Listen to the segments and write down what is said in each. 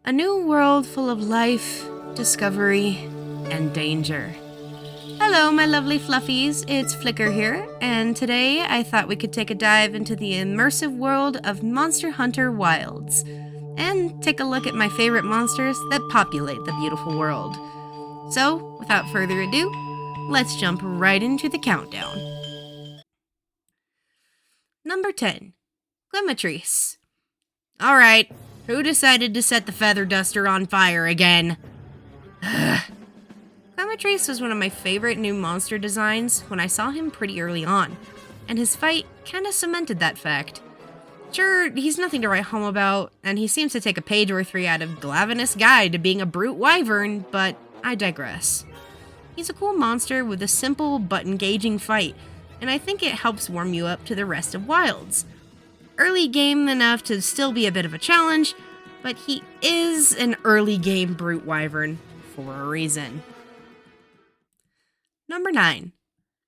A new world full of life, discovery, and danger. Hello, my lovely fluffies, it's Flicker here, and today I thought we could take a dive into the immersive world of Monster Hunter Wilds, and take a look at my favorite monsters that populate the beautiful world. So, without further ado, let's jump right into the countdown. Number 10. Glimmatrice. Alright, who decided to set the feather duster on fire again? Glimmatrice was one of my favorite new monster designs when I saw him pretty early on, and his fight kinda cemented that fact. Sure, he's nothing to write home about, and he seems to take a page or three out of Glavenus' Guide to Being a Brute Wyvern, but I digress. He's a cool monster with a simple but engaging fight, and I think it helps warm you up to the rest of Wilds. Early game enough to still be a bit of a challenge, but he is an early game Brute Wyvern for a reason. Number 9.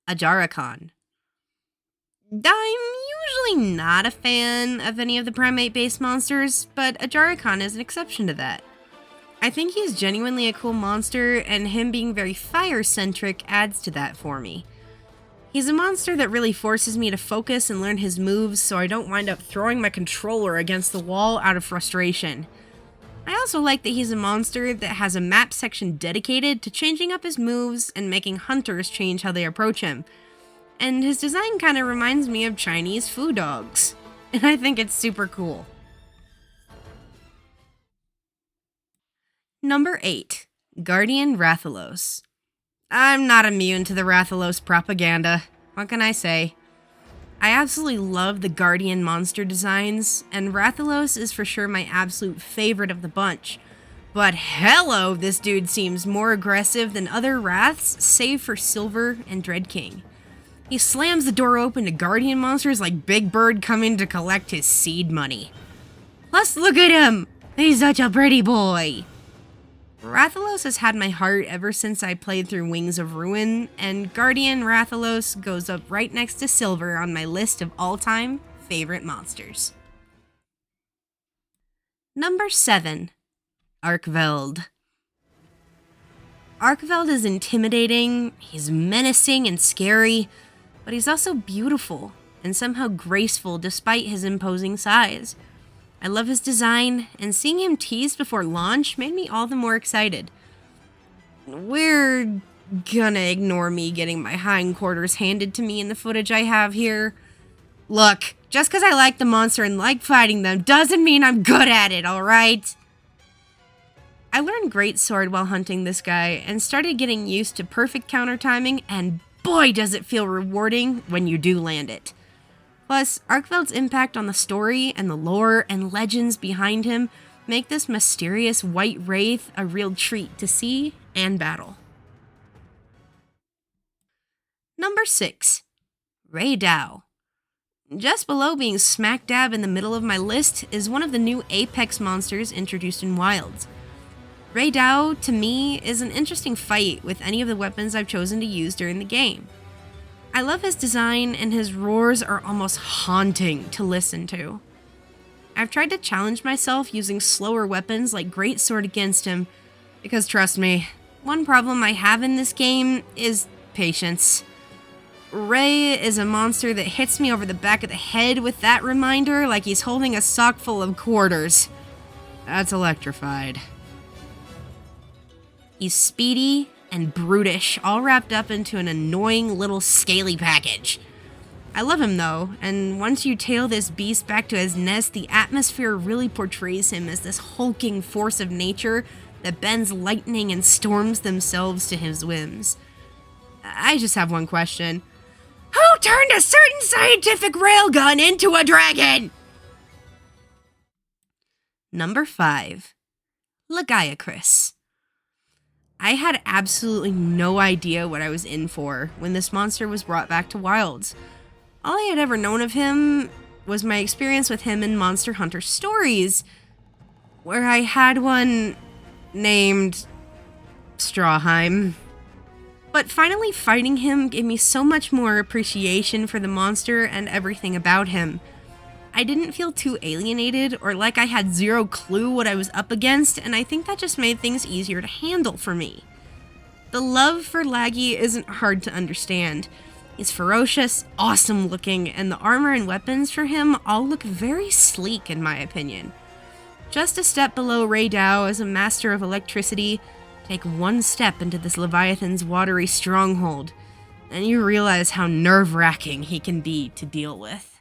Ajaracon. I'm usually not a fan of any of the primate-based monsters, but Ajaracon is an exception to that. I think he's genuinely a cool monster, and him being very fire-centric adds to that for me. He's a monster that really forces me to focus and learn his moves so I don't wind up throwing my controller against the wall out of frustration. I also like that he's a monster that has a map section dedicated to changing up his moves and making hunters change how they approach him. And his design kind of reminds me of Chinese food dogs, and I think it's super cool. Number 8. Guardian Rathalos. I'm not immune to the Rathalos propaganda. What can I say? I absolutely love the Guardian monster designs, and Rathalos is for sure my absolute favorite of the bunch. But hello, this dude seems more aggressive than other Wraths, save for Silver and Dread King. He slams the door open to Guardian monsters like Big Bird coming to collect his seed money. Plus, look at him! He's such a pretty boy! Rathalos has had my heart ever since I played through Wings of Ruin, and Guardian Rathalos goes up right next to Silver on my list of all-time favorite monsters. Number 7. Arkveld. Arkveld is intimidating, he's menacing and scary, but he's also beautiful and somehow graceful despite his imposing size. I love his design, and seeing him teased before launch made me all the more excited. We're gonna ignore me getting my hindquarters handed to me in the footage I have here. Look, just because I like the monster and like fighting them doesn't mean I'm good at it, alright? I learned Greatsword while hunting this guy and started getting used to perfect counter timing, and boy does it feel rewarding when you do land it. Plus, Arkveld's impact on the story and the lore and legends behind him make this mysterious white wraith a real treat to see and battle. Number 6. Raydao. Just below being smack dab in the middle of my list is one of the new Apex monsters introduced in Wilds. Raydao, to me, is an interesting fight with any of the weapons I've chosen to use during the game. I love his design, and his roars are almost haunting to listen to. I've tried to challenge myself using slower weapons like Greatsword against him, because trust me, one problem I have in this game is patience. Ray is a monster that hits me over the back of the head with that reminder like he's holding a sock full of quarters. That's electrified. He's speedy and brutish, all wrapped up into an annoying little scaly package. I love him though, and once you tail this beast back to his nest, the atmosphere really portrays him as this hulking force of nature that bends lightning and storms themselves to his whims. I just have one question. Who turned a certain scientific railgun into a dragon? Number 5. Lagiacrus. I had absolutely no idea what I was in for when this monster was brought back to Wilds. All I had ever known of him was my experience with him in Monster Hunter Stories, where I had one named Strawheim. But finally fighting him gave me so much more appreciation for the monster and everything about him. I didn't feel too alienated or like I had zero clue what I was up against, and I think that just made things easier to handle for me. The love for Laggy isn't hard to understand. He's ferocious, awesome looking, and the armor and weapons for him all look very sleek in my opinion. Just a step below Rey Dao as a master of electricity, take one step into this Leviathan's watery stronghold, and you realize how nerve-wracking he can be to deal with.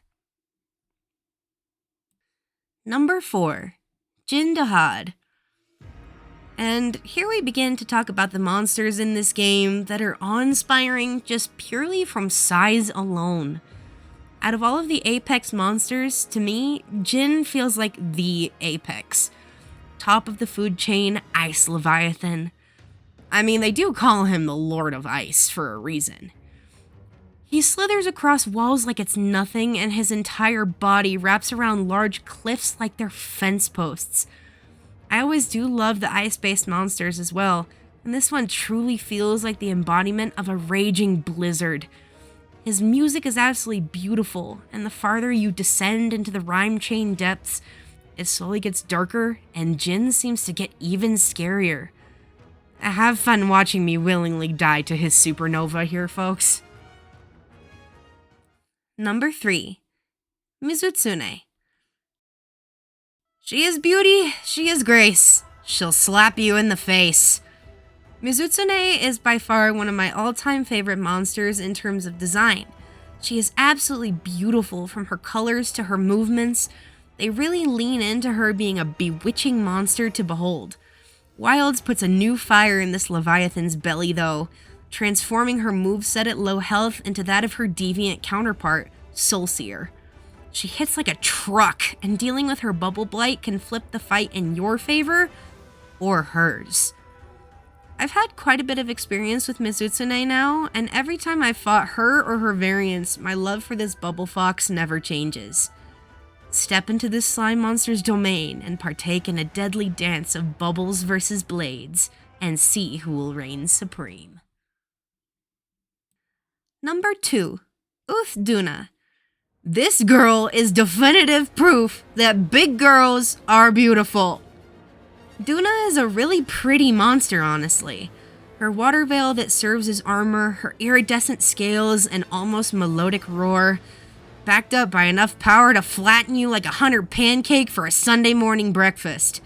Number 4. Jin Dahad. And here we begin to talk about the monsters in this game that are awe-inspiring just purely from size alone. Out of all of the Apex monsters, to me, Jin feels like the Apex. Top of the food chain, Ice Leviathan. I mean, they do call him the Lord of Ice for a reason. He slithers across walls like it's nothing, and his entire body wraps around large cliffs like they're fence posts. I always do love the ice-based monsters as well, and this one truly feels like the embodiment of a raging blizzard. His music is absolutely beautiful, and the farther you descend into the rhyme chain depths, it slowly gets darker, and Jin seems to get even scarier. Have fun watching me willingly die to his supernova here, folks. Number 3. Mizutsune. She is beauty, she is grace. She'll slap you in the face. Mizutsune is by far one of my all-time favorite monsters in terms of design. She is absolutely beautiful from her colors to her movements. They really lean into her being a bewitching monster to behold. Wilds puts a new fire in this Leviathan's belly though, transforming her moveset at low health into that of her deviant counterpart, Soulseer. She hits like a truck, and dealing with her Bubble Blight can flip the fight in your favor, or hers. I've had quite a bit of experience with Mizutsune now, and every time I've fought her or her variants, my love for this Bubble Fox never changes. Step into this slime monster's domain and partake in a deadly dance of bubbles versus blades, and see who will reign supreme. Number 2. Duna. This girl is definitive proof that big girls are beautiful. Duna is a really pretty monster, honestly. Her water veil that serves as armor, her iridescent scales, and almost melodic roar, backed up by enough power to flatten you like a 100 pancake for a Sunday morning breakfast.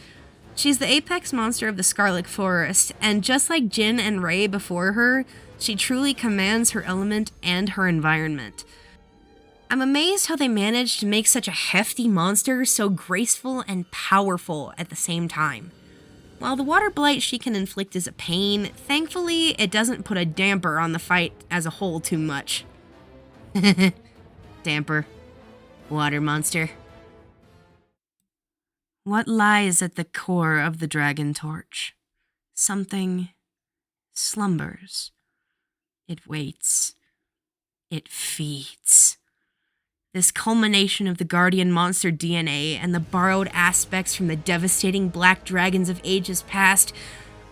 She's the apex monster of the Scarlet Forest, and just like Jin and Rey before her, she truly commands her element and her environment. I'm amazed how they managed to make such a hefty monster so graceful and powerful at the same time. While the water blight she can inflict is a pain, thankfully it doesn't put a damper on the fight as a whole too much. Damper. Water monster. What lies at the core of the dragon torch? Something slumbers. It waits. It feeds. This culmination of the guardian monster DNA and the borrowed aspects from the devastating black dragons of ages past,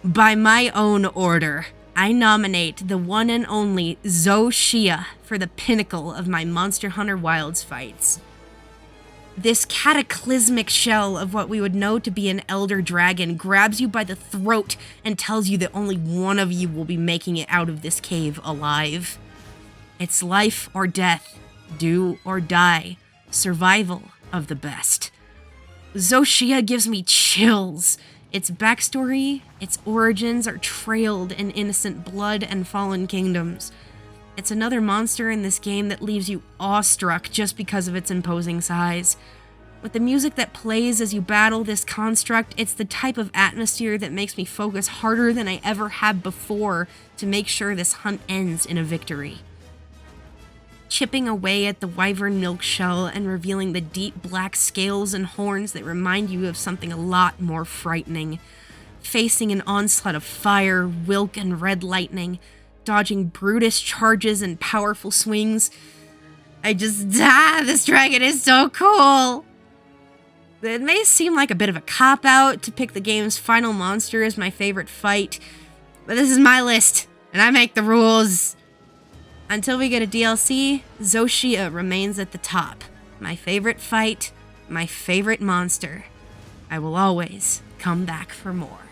by my own order, I nominate the one and only Zoshia for the pinnacle of my Monster Hunter Wilds fights. This cataclysmic shell of what we would know to be an elder dragon grabs you by the throat and tells you that only one of you will be making it out of this cave alive. It's life or death, do or die, survival of the best. Zoshia gives me chills. Its backstory, its origins are trailed in innocent blood and fallen kingdoms. It's another monster in this game that leaves you awestruck just because of its imposing size. With the music that plays as you battle this construct, it's the type of atmosphere that makes me focus harder than I ever have before to make sure this hunt ends in a victory. Chipping away at the wyvern milk shell and revealing the deep black scales and horns that remind you of something a lot more frightening. Facing an onslaught of fire, wilk, and red lightning, dodging brutish charges and powerful swings. This dragon is so cool! It may seem like a bit of a cop-out to pick the game's final monster as my favorite fight, but this is my list, and I make the rules. Until we get a DLC, Zoshia remains at the top, my favorite fight, my favorite monster. I will always come back for more.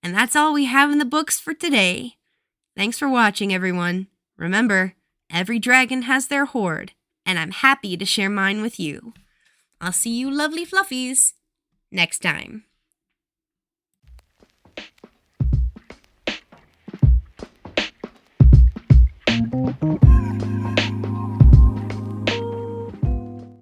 And that's all we have in the books for today. Thanks for watching, everyone. Remember, every dragon has their horde, and I'm happy to share mine with you. I'll see you lovely fluffies next time.